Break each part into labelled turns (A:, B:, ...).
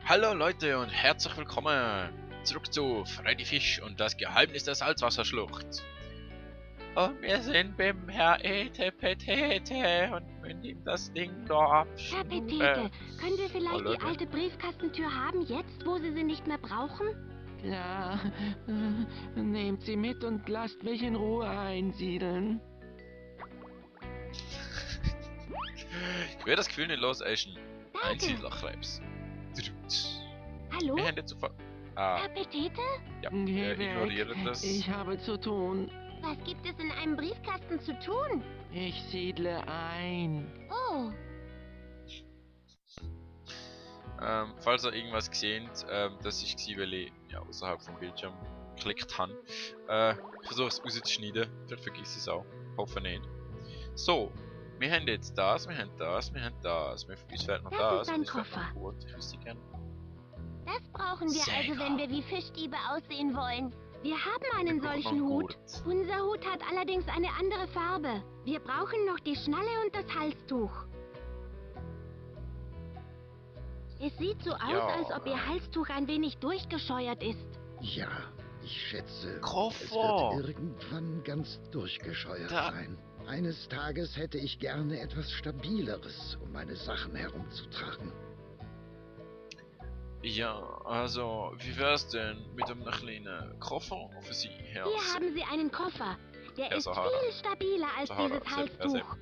A: Hallo Leute und herzlich willkommen zurück zu Freddy Fisch und das Geheimnis der Salzwasserschlucht. Und wir sind beim Herr Etepetete und müssen ihm das Ding da
B: Herr
A: abschnuppen.
B: Petete, können wir vielleicht
A: Hallo,
B: die alte Briefkastentür haben, jetzt, wo Sie sie nicht mehr brauchen?
C: Klar, nehmt sie mit und lasst mich in Ruhe einsiedeln.
A: Ich will das Gefühl nicht los, Eschen.
B: Danke.
A: Einsiedlerkrebs.
B: Hallo?
A: Wir haben jetzt sofort... Ah,
B: Herr Petete?
A: ja,
C: Geh
A: ignoriere
C: weg,
A: das.
C: ich habe zu tun.
B: Was gibt es in einem Briefkasten zu tun?
C: Ich siedle ein.
B: Oh,
A: Falls ihr irgendwas gesehen das ich gesehen, weil ich ja, außerhalb vom Bildschirm geklickt habe. Ich versuche es rauszuschneiden, vielleicht vergiss es auch. Hoffe nicht. So, wir haben jetzt das, wir haben das, wir haben das. Uns fehlt noch
B: Das
A: das.
B: ist ein
A: uns fehlt noch
B: Koffer.
A: ein Hut. Ich wüsste gern.
B: das brauchen wir
A: Sehr
B: also,
A: gut.
B: wenn wir wie Fischdiebe aussehen wollen. Wir haben einen
A: Wir gucken
B: solchen
A: mal
B: Hut.
A: gut.
B: Unser Hut hat allerdings eine andere Farbe. Wir brauchen noch die Schnalle und das Halstuch. Es sieht so aus,
A: Ja.
B: als ob Ihr Halstuch ein wenig durchgescheuert ist.
D: Ja, ich schätze, es
A: Koffer!
D: wird irgendwann ganz durchgescheuert
A: Da-
D: sein. Eines Tages hätte ich gerne etwas Stabileres, um meine Sachen herumzutragen.
A: Ja, also, wie wär's denn mit einem kleinen Koffer für Sie, Herr?
B: Hier haben Sie einen Koffer. Der
A: Herr
B: ist
A: Sahara.
B: viel stabiler als
A: Sahara,
B: dieses
A: Sepp,
B: Halstuch.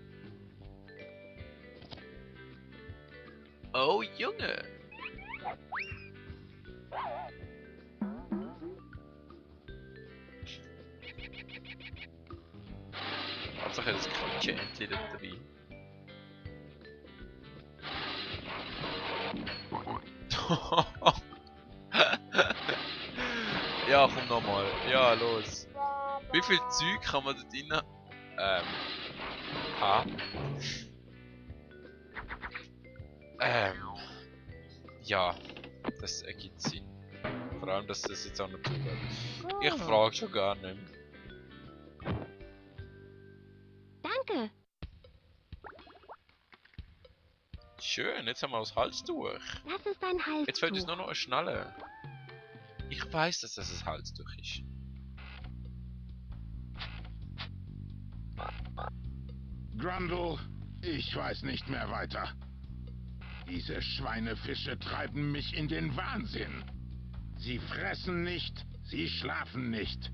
A: Oh, Junge! Hauptsache das Quietschen endlich dort dabei. Ja, komm nochmal. Ja, los. Wie viel Zeug kann man da drinnen haben? Ja, das ergibt Sinn. Vor allem, dass das jetzt auch noch zuhört. Ich frage schon gar nicht mehr.
B: Danke.
A: Schön, jetzt haben wir das Halstuch.
B: Das ist ein Halstuch.
A: Jetzt fehlt uns nur noch eine Schnalle. Ich weiß, dass das ein Halstuch ist.
E: Grundle, ich weiß nicht mehr weiter. Diese Schweinefische treiben mich in den Wahnsinn. Sie fressen nicht, sie schlafen nicht.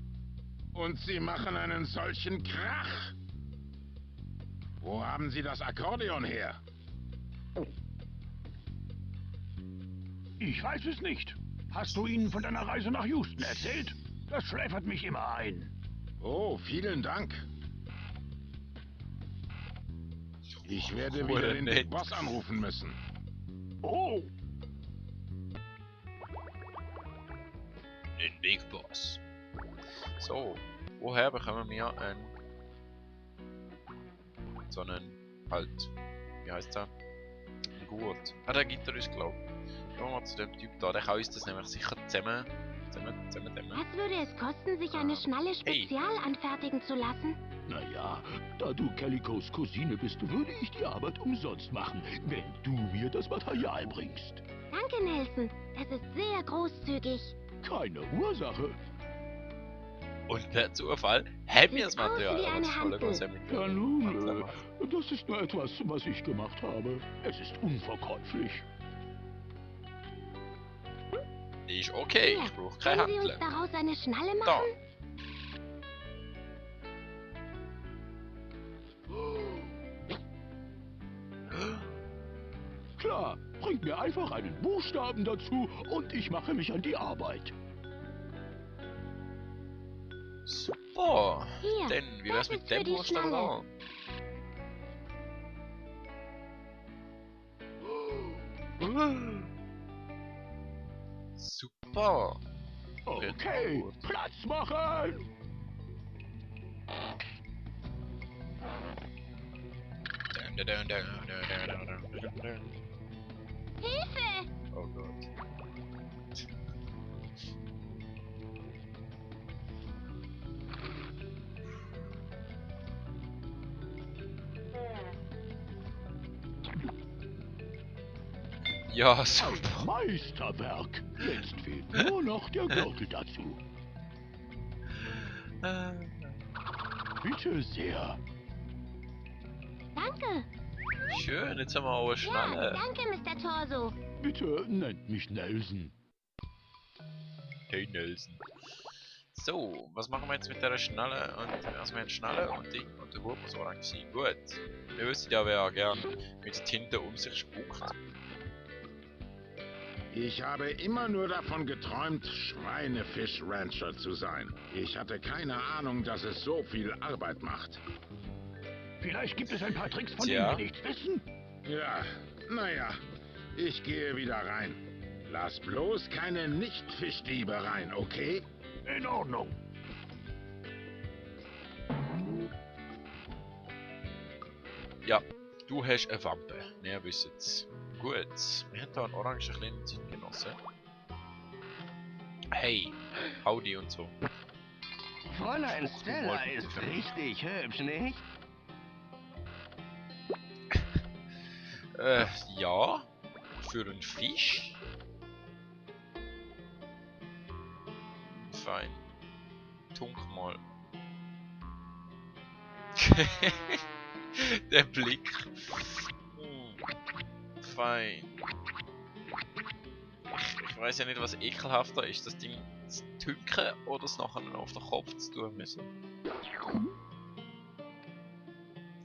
E: Und sie machen einen solchen Krach. Wo haben Sie das Akkordeon her?
F: Ich weiß es nicht. Hast du ihnen von deiner Reise nach Houston erzählt? Das schläfert mich immer ein.
E: Oh, vielen Dank. Ich werde
A: Oder
E: wieder den
A: nicht.
E: Big Boss anrufen müssen.
F: Oh,
A: Den Big Boss. So, woher bekommen wir so einen, halt, wie heißt der? Ein Gurt. Ah, der gibt er uns, glaub ich. Schauen wir mal zu dem Typ da, der kann uns das nämlich sicher zusammen.
B: Was würde es kosten, sich eine Schnalle
A: Hey.
B: spezial anfertigen zu lassen?
F: naja, da du Calicos Cousine bist, würde ich die Arbeit umsonst machen, wenn du mir das Material bringst.
B: Danke, Nelson. Das ist sehr großzügig.
F: Keine Ursache.
A: Und per Zufall haben wir das
B: Sieht aus
A: Material.
B: wie
A: aber
B: eine
A: das volle
B: Hantel.
A: große mit
F: Ja nun, das ist nur etwas, was ich gemacht habe. Es ist unverkäuflich.
A: Ist okay,
B: Hier,
A: ich brauche keine
B: können Sie uns
A: Handel.
B: daraus eine Schnalle
A: Da.
B: machen?
F: Klar, bring mir einfach einen Buchstaben dazu und ich mache mich an die Arbeit.
A: Super.
B: Hier,
A: Denn, wie wär's
B: das
A: mit
B: ist für
A: dem
B: die
A: Buchstaben da?
B: Schnalle.
A: Super.
F: Okay,
A: Gut.
F: Platz machen!
B: Hilfe!
A: Oh Gott. Ja, so.
F: Ein Meisterwerk. Jetzt fehlt nur noch der Gürtel dazu. Bitte sehr.
B: Danke.
A: Schön, jetzt haben wir auch eine
B: Ja,
A: Schnalle.
B: danke, Mr. Torso.
F: Bitte nennt mich Nelson.
A: Hey Nelson. So, was machen wir jetzt mit der Schnalle? Und, also wir haben Schnalle und Ding und der Hut muss orange sein. Gut. Wir wissen ja, wer gern mit Tinte um sich spuckt.
E: Ich habe immer nur davon geträumt, Schweinefisch-Rancher zu sein. Ich hatte keine Ahnung, dass es so viel Arbeit macht.
F: Vielleicht gibt es ein paar Tricks, von
A: Tja.
F: denen wir nichts wissen.
E: Ja, naja, ich gehe wieder rein. Lass bloß keine Nicht-Fischdiebe rein, okay?
F: In Ordnung.
A: Ja, du hast eine Wampe. Wir wissen es. Gut, wir haben hier einen orangen kleinen Zeitgenossen. Hey, Howdy und so.
C: Fräulein Stella
A: wollten
C: ist
A: Sie
C: richtig hübsch, nicht?
A: Ja. Für einen Fisch. Fein. Tunk mal. Der Blick. Fein. Ich weiß ja nicht, was ekelhafter ist. Das Ding zu tünken oder es nachher noch auf den Kopf zu tun müssen.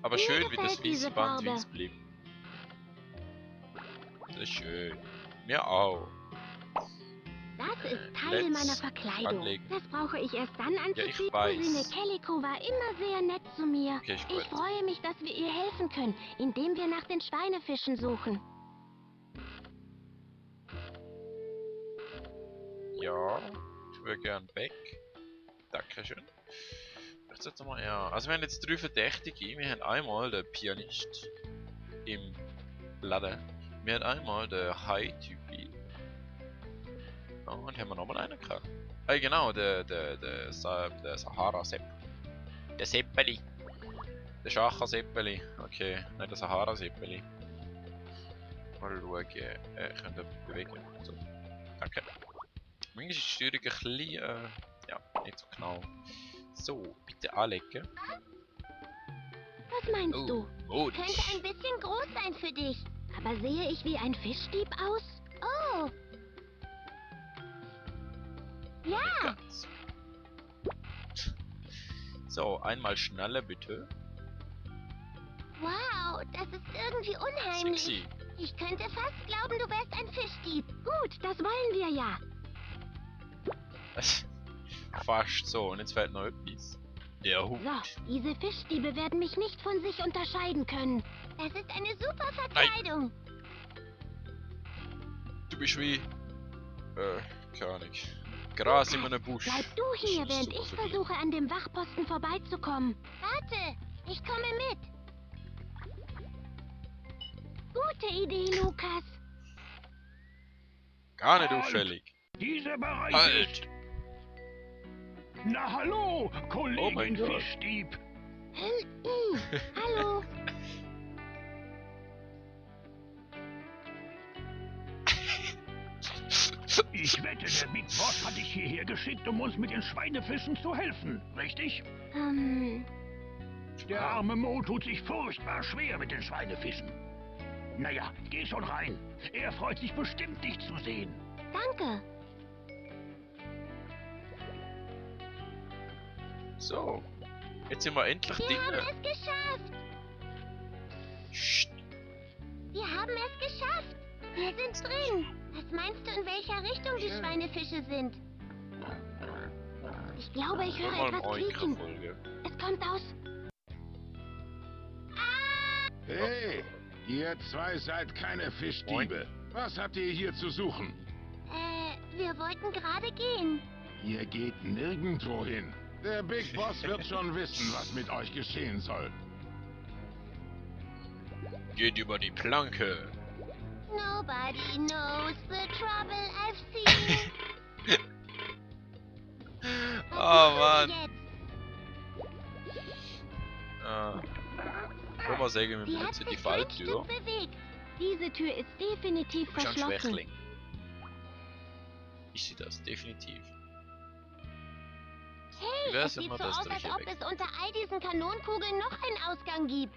A: Aber
B: Mir
A: schön, wie das
B: gefällt diese
A: weiße Band
B: Farbe.
A: weiß blieb. Das ist schön. Mir auch.
B: Das ist Teil
A: Let's
B: meiner Verkleidung.
A: anlegen.
B: Das brauche ich erst dann
A: ich
B: anzuziehen.
A: weiß.
B: Cousine Calico war immer sehr nett zu mir.
A: Okay, ist
B: Ich
A: gut.
B: freue mich, dass wir ihr helfen können, indem wir nach den Schweinefischen suchen.
A: Ja, ich würde gern weg. Dankeschön. Ich setze mal, ja. Also wir haben jetzt 3 Verdächtige. Wir haben einmal den Pianist im Laden. Wir haben einmal den High-Typi. Oh, und haben wir nochmal einen gehabt. Genau, der Sahara-Sepp. Der Seppeli. Der Schacher-Seppeli. Okay, nein, der Sahara-Seppeli. Mal schauen. Könnt ihr bewegen. So. Danke. Manchmal ist die Steuerung ein bisschen, ja, nicht so genau. So, bitte anlegen.
B: Was meinst du?
A: Modisch.
B: Könnte ein bisschen groß sein für dich. Aber sehe ich wie ein Fischdieb aus? Oh. Ja,
A: Ganz. So, einmal schneller bitte.
B: wow, das ist irgendwie unheimlich.
A: Sexy.
B: Ich könnte fast glauben, du wärst ein Fischdieb. Gut, das wollen wir ja.
A: Fast so, und jetzt fällt noch etwas. Der Hut.
B: So, diese Fischdiebe werden mich nicht von sich unterscheiden können. Es ist eine super Verkleidung.
A: Du bist wie... keine Ahnung. Gras in einem Busch.
B: Bleib du hier,
A: Das ist
B: während
A: super
B: ich
A: verkehrt.
B: versuche, an dem Wachposten vorbeizukommen. Warte, ich komme mit. Gute Idee, Lukas.
A: Gar nicht auffällig.
F: Dieser Bereich
A: Halt!
F: ist... Na hallo,
A: Oh
F: Kollegin
A: mein Gott.
F: Fischdieb.
B: Hallo.
F: Ich wette, der Big Boss hat dich hierher geschickt, um uns mit den Schweinefischen zu helfen, richtig? Der arme Mo tut sich furchtbar schwer mit den Schweinefischen. Naja, geh schon rein. Er freut sich bestimmt, dich zu sehen.
B: Danke.
A: So. Jetzt sind wir endlich
B: Wir haben
A: drinnen.
B: es geschafft.
A: Psst.
B: Wir haben es geschafft. Wir sind drin. Was meinst du, in welcher Richtung die Schweinefische sind? Ich glaube, ich höre
A: Nochmal
B: etwas quieken.
A: Folge.
B: Es kommt aus...
E: Hey, ihr zwei seid keine Fischdiebe. Was habt ihr hier zu suchen?
B: Wir wollten gerade gehen.
E: Ihr geht nirgendwo hin. Der Big Boss wird schon wissen, was mit euch geschehen soll.
A: Geht über die Planke.
B: Nobody knows the trouble I've seen.
A: Oh
B: Was
A: Mann.
B: machen wir jetzt?
A: Kann man sagen, wir
B: Sie hat
A: benutzen die
B: sich kein
A: Falltür.
B: Stück bewegt. Diese Tür ist definitiv
A: Du bist ein
B: verschlossen.
A: Schwächling. Ich sehe das, definitiv. Wie
B: Hey,
A: wär's,
B: es
A: wenn
B: sieht
A: wir
B: so
A: das
B: aus,
A: durch
B: als
A: hier
B: ob
A: weg-
B: es unter all diesen Kanonenkugeln noch einen Ausgang gibt.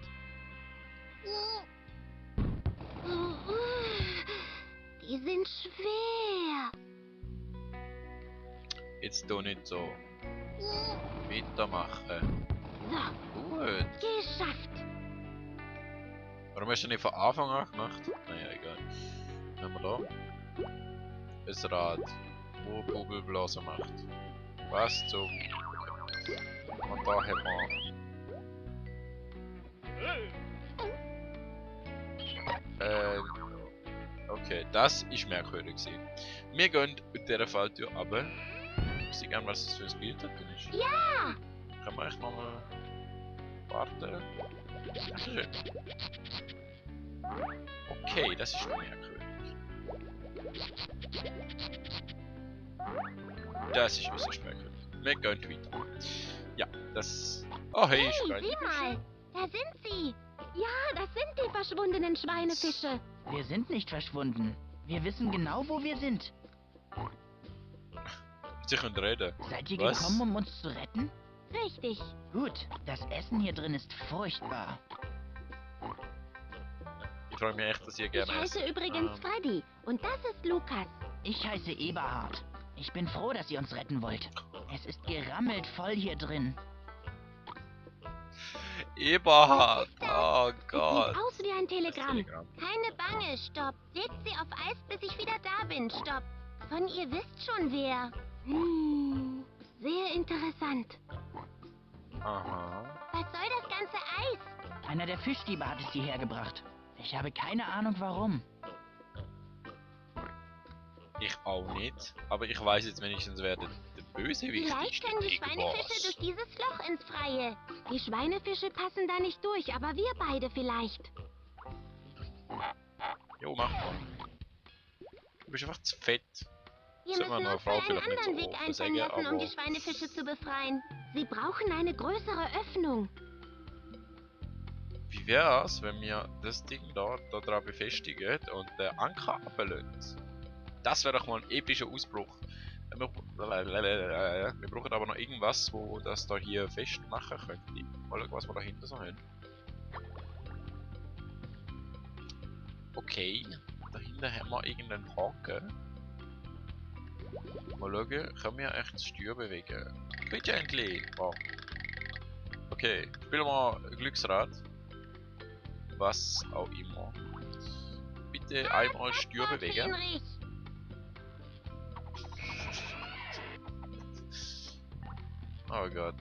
B: Die sind schwer.
A: Jetzt doch nicht so. Weitermachen.
B: So,
A: Gut.
B: geschafft.
A: Warum hast du nicht von Anfang an gemacht? Naja, egal. Was haben wir da? Ein Rad, wo Kugelblasen macht. Was zum... Und da haben wir... Okay, das ist merkwürdig gewesen. Wir gehen in dieser Falltür runter. Ich sehe gerne, was das für ein Bild da drin ist.
B: Ja,
A: Kann man echt nochmal warten? Dankeschön. Okay, das ist merkwürdig. Das ist äußerst merkwürdig. Wir gehen weiter. Ja, das... Oh hey,
B: hey,
A: Schweine.
B: sieh mal. Da sind sie. Ja, das sind die verschwundenen Schweinefische.
G: Wir sind nicht verschwunden. Wir wissen genau, wo wir sind.
A: Sie können reden.
G: Seid ihr
A: Was?
G: gekommen, um uns zu retten?
B: Richtig.
G: Gut, das Essen hier drin ist furchtbar.
A: Ich freue mich echt, dass ihr
B: Ich
A: gerne
B: heiße
A: esst.
B: übrigens Freddy und das ist Lukas.
G: Ich heiße Eberhard. Ich bin froh, dass ihr uns retten wollt. Es ist gerammelt voll hier drin.
A: Eberhard!
B: Was ist das?
A: Oh
B: Es
A: Gott!
B: sieht aus wie ein Telegramm.
A: Telegramm.
B: Keine Bange, stopp. Legt sie auf Eis, bis ich wieder da bin, stopp. Von ihr wisst schon wer. Sehr interessant.
A: Aha.
B: Was soll das ganze Eis?
G: Einer der Fischdiebe hat es hierher gebracht. Ich habe keine Ahnung warum.
A: Ich auch nicht. Aber ich weiß jetzt wenigstens, wer der Bösewicht
B: Vielleicht
A: ist.
B: können die
A: der
B: Schweinefische
A: Boss.
B: durch dieses Loch ins Freie. Die Schweinefische passen da nicht durch, aber wir beide vielleicht.
A: Jo, mach mal. Du bist einfach zu fett.
B: Wir
A: Sollte man
B: müssen
A: einer
B: uns
A: Frau
B: wohl einen
A: vielleicht nicht so
B: anderen Weg
A: offen
B: einfallen
A: sagen,
B: lassen, um die
A: aber-
B: Schweinefische zu befreien. Sie brauchen eine größere Öffnung.
A: Wie wär's, wenn wir das Ding da dran befestigen und den Anker ablösen? Das wäre doch mal ein epischer Ausbruch. Wir brauchen aber noch irgendwas, wo das da hier festmachen könnte. Mal schauen, was wir dahinter so haben. Okay, dahinter haben wir irgendeinen Haken. Mal schauen, können wir echt das Steuer bewegen? Bitte endlich! Oh. Okay, spielen wir Glücksrad. Was auch immer. Bitte einmal Steuer
B: Gott,
A: bewegen.
B: Heinrich.
A: Oh Gott.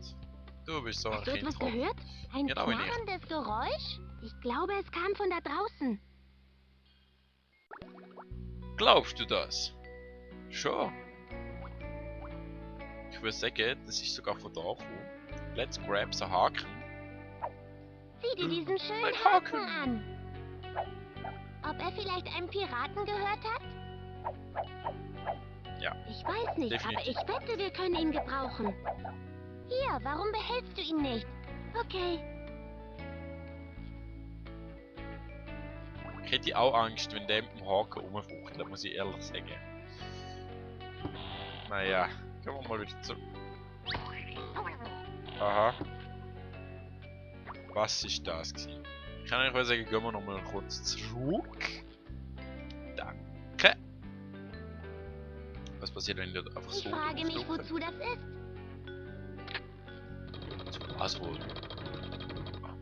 A: Du bist so ein
B: Hast du etwas
A: Kind.
B: gehört? Ein
A: Genau, wenn ich-
B: knarrendes Geräusch? Ich glaube, es kam von da draußen.
A: Glaubst du das? Schon. Ich würde sagen, das ist sogar von da gekommen. Let's grab the Haken.
B: Sieh dir diesen schönen
A: Mein
B: Haken
A: Haken.
B: an. Ob er vielleicht einen Piraten gehört hat?
A: Ja.
B: Ich weiß nicht, aber
A: Definitiv.
B: ich wette, wir können ihn gebrauchen. Hier, warum behältst du ihn nicht? Okay.
A: Ich hätte auch Angst, wenn der mit dem Haken rumfuchtelt, muss ich ehrlich sagen. Naja, gehen wir mal wieder zurück. Aha. Was ist das gewesen? Ich kann eigentlich sagen, gehen wir nochmal kurz zurück. Danke. Was passiert, wenn du einfach
B: Ich
A: so
B: frage mich,
A: draufdrücken?
B: wozu das ist.
A: Was wohl?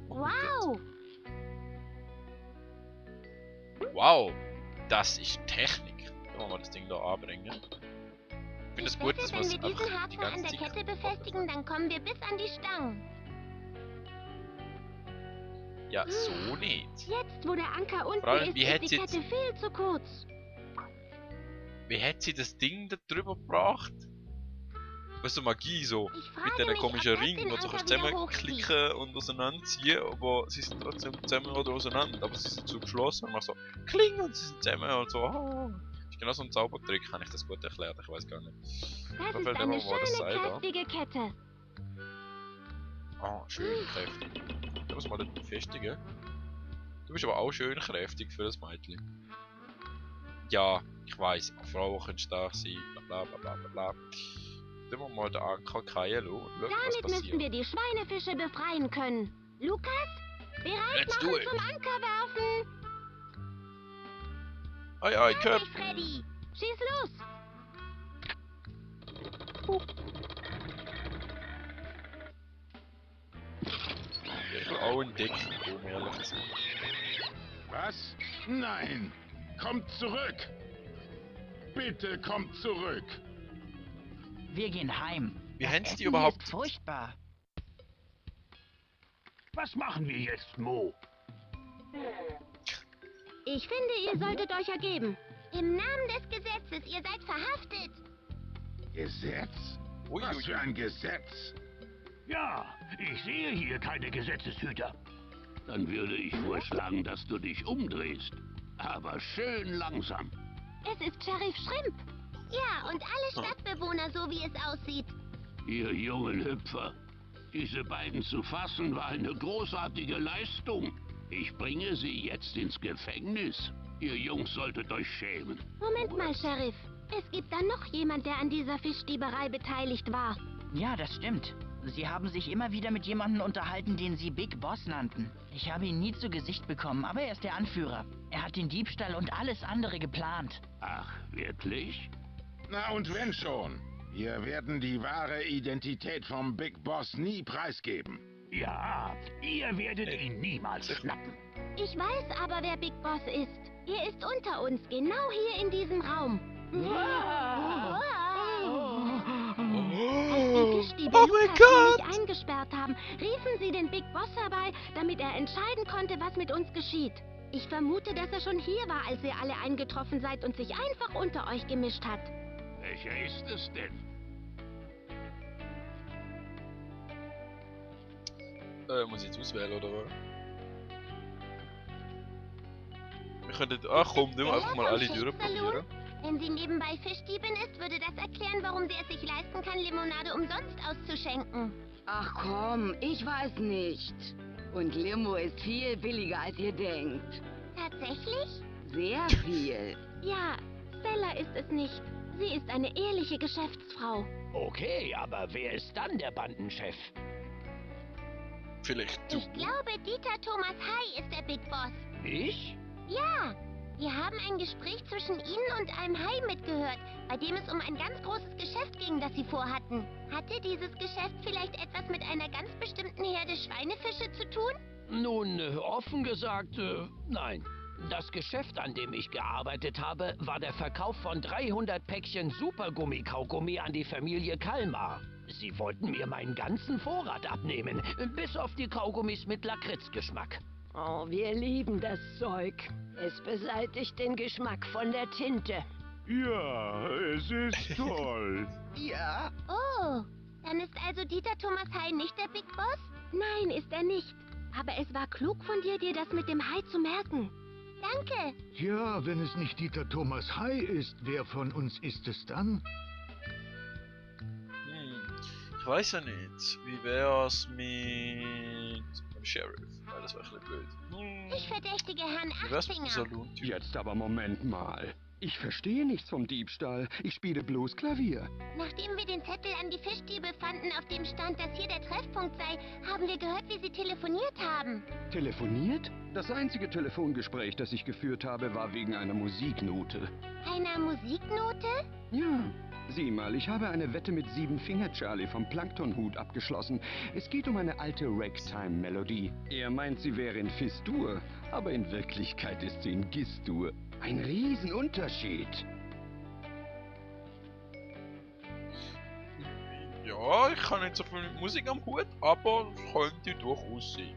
B: Wow!
A: Wow, das ist Technik. Können wir mal das Ding da anbringen? Ich finde es gut, dass wir
B: wenn
A: es
B: wir diesen
A: einfach die
B: Haken an
A: ganze
B: der
A: Zeit...
B: Kette befestigen, dann kommen wir bis an die Stangen.
A: Ja, so nicht.
B: Jetzt, wo der Anker unten
A: Vor allem,
B: ist,
A: wie
B: ist
A: hätte
B: die
A: jetzt-
B: Kette viel zu kurz.
A: Wie hat sie das Ding da drüber gebracht? Weißt du, Magie so.
B: Ich
A: Mit
B: frage
A: diesen
B: mich, ob
A: komischen
B: das
A: Ringen,
B: den
A: wo du
B: Anker
A: kannst
B: wieder hochzieht.
A: zusammenklicken und auseinanderziehen, aber sie sind trotzdem zusammen oder auseinander. Aber sie sind so geschlossen und man so kling und sie sind zusammen und so. Oh. Ist genau so ein Zaubertrick, kann ich das gut erklärt? Ich weiß gar nicht.
B: Das
A: Da
B: ist
A: fällt
B: eine
A: immer mal das
B: schöne,
A: Seil da.
B: kräftige Kette.
A: Ah, schön kräftig. Ich muss mal das befestigen. Du bist aber auch schön kräftig für das Mädchen. Ja, ich weiß, auch Frauen können stark sein, bla bla bla bla bla. Dann wir mal den Anker kreien lassen und schauen, was
B: Damit müssten
A: passiert.
B: wir die Schweinefische befreien können. Lukas, bereit
A: Let's do
B: machen
A: it.
B: zum Anker werfen.
A: Ei, ei, Köp.
B: Fertig, Freddy. Schieß los.
A: Ich will auch entdecken, um ehrlich zu sein.
E: Was? Nein! Kommt zurück! Bitte kommt zurück!
G: Wir gehen heim.
A: Wie
G: Das
A: haben sie die
G: Essen hier
A: überhaupt?
G: ist furchtbar.
F: Was machen wir jetzt, Mo?
B: Ich finde, ihr solltet euch ergeben. Im Namen des Gesetzes, ihr seid verhaftet.
E: Gesetz?
A: Ui,
E: Was
A: ui,
E: für
A: ui.
E: ein Gesetz?
F: Ja, ich sehe hier keine Gesetzeshüter. Dann würde ich vorschlagen, dass du dich umdrehst. Aber schön langsam.
B: Es ist Sheriff Shrimp. Ja, und alle Stadtbewohner, so wie es aussieht.
F: Ihr jungen Hüpfer. Diese beiden zu fassen war eine großartige Leistung. Ich bringe sie jetzt ins Gefängnis. Ihr Jungs solltet euch schämen.
B: Moment mal, Sheriff. Es gibt da noch jemand, der an dieser Fischdieberei beteiligt war.
G: Ja, das stimmt. Sie haben sich immer wieder mit jemandem unterhalten, den Sie Big Boss nannten. Ich habe ihn nie zu Gesicht bekommen, aber er ist der Anführer. Er hat den Diebstahl und alles andere geplant.
F: Ach, wirklich?
E: Na und wenn schon. Wir werden die wahre Identität vom Big Boss nie preisgeben.
F: Ja, ihr werdet ihn niemals schnappen.
B: Ich weiß aber, wer Big Boss ist. Er ist unter uns, genau hier in diesem Raum. Als die Fischdiebe
A: Oh mein
B: Lukas und
A: Gott!
B: mich eingesperrt haben, riefen sie den Big Boss herbei, damit er entscheiden konnte, was mit uns geschieht. Ich vermute, dass er schon hier war, als ihr alle eingetroffen seid und sich einfach unter euch gemischt hat.
F: Welcher ist es denn?
A: Muss ich jetzt auswählen, oder was? Wir könnten... Ach komm, nimm einfach mal alle durchprobieren.
B: Wenn sie nebenbei Fischdiebin ist, würde das erklären, warum sie es sich leisten kann, Limonade umsonst auszuschenken.
H: Ach komm, ich weiß nicht. Und Limo ist viel billiger, als ihr denkt.
B: Tatsächlich?
H: Sehr viel.
B: Ja, Stella ist es nicht. Sie ist eine ehrliche Geschäftsfrau.
F: Okay, aber wer ist dann der Bandenchef?
A: Vielleicht du.
B: Ich glaube, Dieter Thomas Hai ist der Big Boss.
F: Ich?
B: Ja, wir haben ein Gespräch zwischen Ihnen und einem Hai mitgehört, bei dem es um ein ganz großes Geschäft ging, das Sie vorhatten. Hatte dieses Geschäft vielleicht etwas mit einer ganz bestimmten Herde Schweinefische zu tun?
I: Nun, offen gesagt, nein. Das Geschäft, an dem ich gearbeitet habe, war der Verkauf von 300 Päckchen Supergummi-Kaugummi an die Familie Kalmar. Sie wollten mir meinen ganzen Vorrat abnehmen, bis auf die Kaugummis mit Lakritzgeschmack.
H: Oh, wir lieben das Zeug. Es beseitigt den Geschmack von der Tinte.
F: Ja, es ist toll.
G: Ja.
B: Oh, dann ist also Dieter Thomas Hai nicht der Big Boss? Nein, ist er nicht. Aber es war klug von dir, dir das mit dem Hai zu merken. Danke.
J: Ja, wenn es nicht Dieter Thomas Hai ist, wer von uns ist es dann?
A: Ich weiß ja nicht. Wie wär's mit dem Sheriff? Weil das wäre ein bisschen blöd.
B: Ich verdächtige Herrn
A: Wie wär's mit dem
B: Achtfinger.
A: Saloon-Typ?
K: Jetzt aber Moment mal. Ich verstehe nichts vom Diebstahl. Ich spiele bloß Klavier.
B: Nachdem wir den Zettel an die Fischdiebe fanden, auf dem stand, dass hier der Treffpunkt sei, haben wir gehört, wie sie telefoniert haben.
K: Telefoniert? Das einzige Telefongespräch, das ich geführt habe, war wegen einer Musiknote.
B: Einer Musiknote?
K: Ja, sieh mal, ich habe eine Wette mit 7-Finger-Charlie vom Planktonhut abgeschlossen. Es geht um eine alte Ragtime-Melodie. Er meint, sie wäre in Fis-Dur, aber in Wirklichkeit ist sie in Gis-Dur. Ein Riesenunterschied.
A: Ja, ich habe nicht so viel mit Musik am Hut, aber es könnte durchaus sein.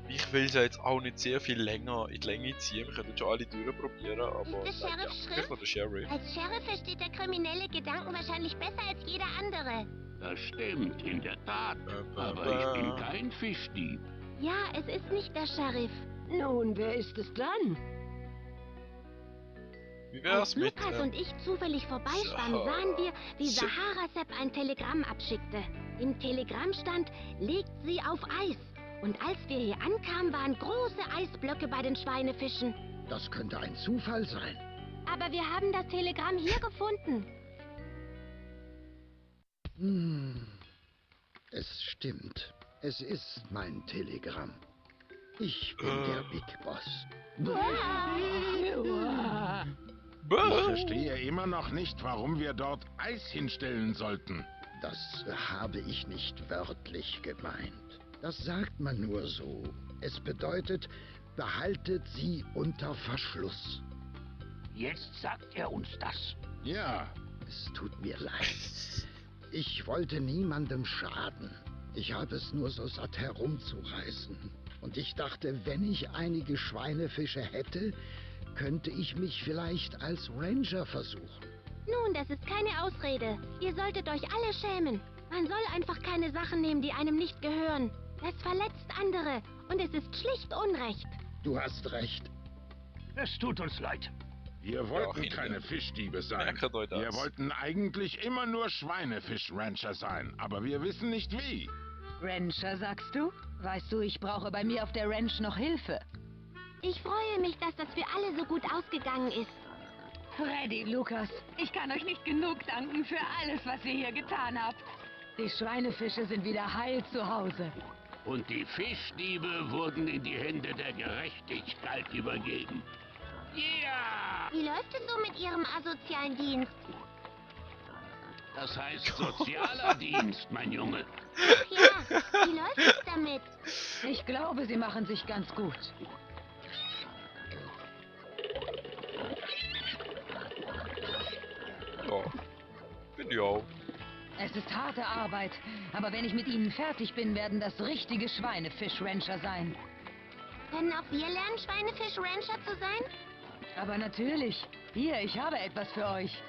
A: Ich will es ja jetzt auch nicht sehr viel länger in die Länge ziehen. Wir können schon alle durchprobieren, aber
B: Ist der Sheriff
A: vielleicht
B: Schrift?
A: noch der Sheriff.
B: Als Sheriff versteht der kriminelle Gedanken wahrscheinlich besser als jeder andere.
F: Das stimmt, in der Tat. Aber ich bin kein Fischdieb.
B: Ja, es ist nicht der Sheriff.
H: Nun, wer ist es dann?
A: Wie wär's
B: Als
A: mit...
B: Lukas und ich zufällig vorbeischwammen,
A: Sahara.
B: sahen wir, wie
A: Sepp.
B: Sahara Sepp ein Telegramm abschickte. Im Telegramm stand, legt sie auf Eis. Und als wir hier ankamen, waren große Eisblöcke bei den Schweinefischen.
D: Das könnte ein Zufall sein.
B: Aber wir haben das Telegramm hier gefunden.
D: Es stimmt. Es ist mein Telegramm. Ich bin der Big Boss.
E: Ich verstehe immer noch nicht, warum wir dort Eis hinstellen sollten.
D: Das habe ich nicht wörtlich gemeint. Das sagt man nur so. Es bedeutet, behaltet sie unter Verschluss.
F: Jetzt sagt er uns das.
E: Ja.
D: Es tut mir leid. Ich wollte niemandem schaden. Ich habe es nur so satt herumzureißen. Und ich dachte, wenn ich einige Schweinefische hätte, könnte ich mich vielleicht als Ranger versuchen.
B: Nun, das ist keine Ausrede. Ihr solltet euch alle schämen. Man soll einfach keine Sachen nehmen, die einem nicht gehören. Das verletzt andere und es ist schlicht Unrecht.
D: Du hast recht.
F: Es tut uns leid.
E: Wir wollten keine Fischdiebe sein. Wir wollten eigentlich immer nur Schweinefisch-Rancher sein, aber wir wissen nicht wie.
H: Rancher, sagst du? Weißt du, ich brauche bei mir auf der Ranch noch Hilfe.
B: Ich freue mich, dass das für alle so gut ausgegangen ist.
H: Freddy, Lukas, ich kann euch nicht genug danken für alles, was ihr hier getan habt. Die Schweinefische sind wieder heil zu Hause.
F: Und die Fischdiebe wurden in die Hände der Gerechtigkeit übergeben. Ja!
B: Wie läuft es so mit Ihrem asozialen Dienst?
F: Das heißt sozialer Dienst, mein Junge.
B: Ja, wie läuft es damit?
H: Ich glaube, sie machen sich ganz gut.
A: Ja, finde ich auch.
H: Es ist harte Arbeit, aber wenn ich mit ihnen fertig bin, werden das richtige Schweinefisch-Rancher sein.
B: Können auch wir lernen, Schweinefisch-Rancher zu sein?
H: Aber natürlich. Hier, ich habe etwas für euch.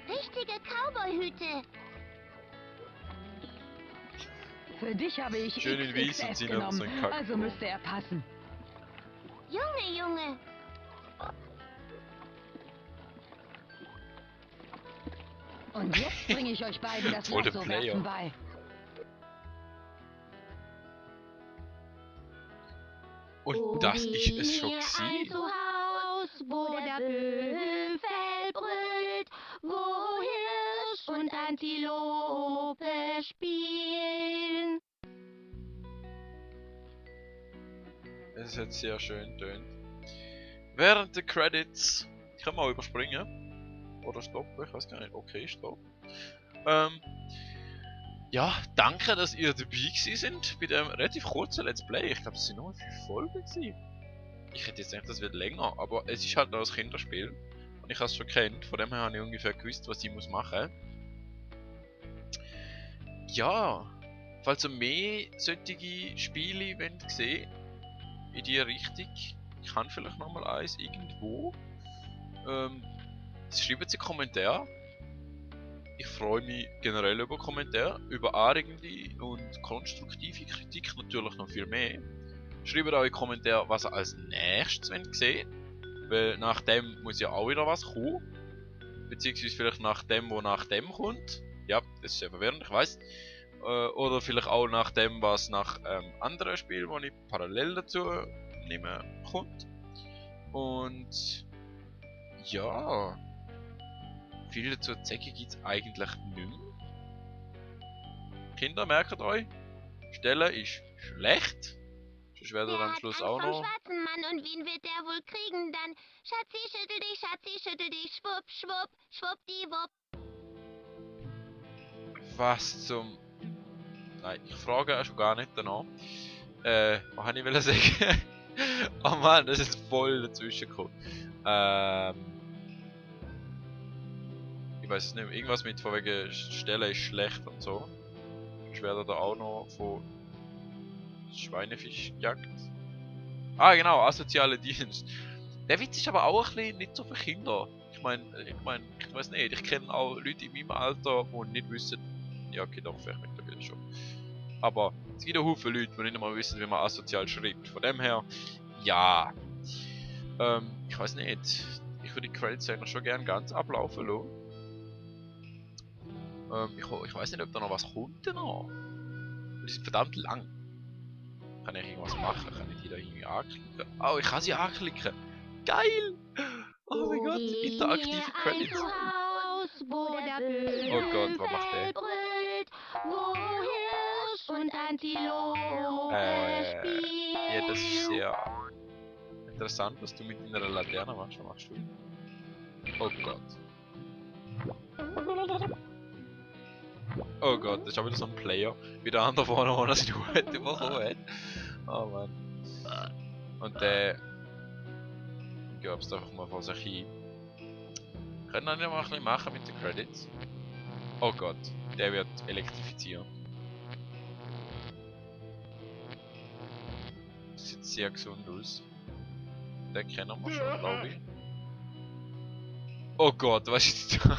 B: Richtige Cowboy-Hüte.
H: Für dich habe ich
A: Schön in Wies und
H: XXS
A: sie
H: genommen,
A: so einen Kack.
H: also müsste er passen.
B: Junge, Junge.
H: Und jetzt bringe ich euch beiden das
A: Voll der
H: Lasso-Werfen bei.
A: Und das ist es schon
B: Ein
A: gewesen.
B: Zuhaus, wo der Büffel brüllt, wo Hirsch und Antilope spielen.
A: Es hat sehr schön tönt. Während der Credits kann man auch überspringen. Oder stoppen, ich weiß gar nicht. Okay, stopp. Ja, danke, dass ihr dabei gewesen sind bei dem relativ kurzen Let's Play. Ich glaube, es sind nur 5 Folgen gewesen. Ich hätte jetzt gedacht, das wird länger, aber es ist halt noch ein Kinderspiel. Und ich habe es schon kennt, von dem her habe ich ungefähr gewusst, was ich muss machen. Ja, falls ihr mehr solche Spiele wollt sehen, in die Richtung, ich kann vielleicht nochmal eins irgendwo. Schreibt sie Kommentare. Ich freue mich generell über Kommentare, über anregende und konstruktive Kritik natürlich noch viel mehr. Schreibt auch in die Kommentare, was ihr als nächstes sehen wollt, weil nach dem muss ja auch wieder was kommen. Beziehungsweise vielleicht nach dem, wo nach dem kommt. Ja, das ist ja verwirrend, ich weiß. Oder vielleicht auch nach dem, was nach anderen Spielen, die ich parallel dazu nehme, kommt. Und ja, viel zu sagen gibt es eigentlich nicht mehr. Kinder, merkt euch, Stelle ist schlecht. Sonst werdet ihr am Schluss auch
B: vom
A: noch.
B: schwarzen Mann und wen wird der wohl kriegen dann? Schatzi, schüttel dich, schwupp, schwupp, schwuppdiwupp.
A: Was zum... Nein, ich frage auch schon gar nicht danach. Was habe ich sagen? Oh Mann, das ist voll dazwischen gekommen. Ich weiß es nicht mehr. Irgendwas mit von wegen Stelle ist schlecht und so. Ich werde da auch noch von Schweinefischjagd. Ah genau, asoziale Dienst. Der Witz ist aber auch ein bisschen nicht so für Kinder. Ich weiß nicht, ich kenne auch Leute in meinem Alter, die nicht wissen. Ja, okay, doch, vielleicht mittlerweile schon. Aber es gibt auch Haufen Leute, die nicht mal wissen, wie man asozial schreibt. Von dem her, ja. Ich weiß nicht. Ich würde die Credits eigentlich schon gerne ganz ablaufen lassen. Ich weiß nicht, ob da noch was kommt noch. Die sind verdammt lang. Kann ich irgendwas machen? Kann ich die da irgendwie anklicken? Oh, ich kann sie anklicken. Geil! Oh mein Gott, interaktive Credits. Oh Gott, was macht der?
B: Wo Hirsch und Antilope
A: Ja, das ist sehr interessant, was du mit deiner Laterne machst. Was machst du? Oh Gott. Oh Gott, das ist auch wieder so ein Player, wie der andere vorne, wo er seine Hut bekommen hat. Oh Mann. Und der... Ich gebe es einfach mal vor sich hin. Können wir mal ein bisschen machen mit den Credits? Oh Gott, der wird elektrifizieren. Das sieht sehr gesund aus. Den kennen wir schon, glaube ich. Oh Gott, was ist da?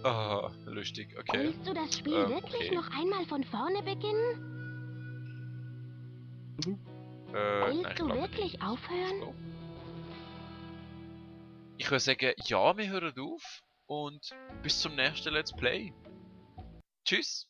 A: Ah, lustig, okay.
B: Willst du das Spiel wirklich noch einmal von vorne beginnen? Willst du wirklich aufhören?
A: Ich würde sagen, ja, wir hören auf und bis zum nächsten Let's Play. Tschüss!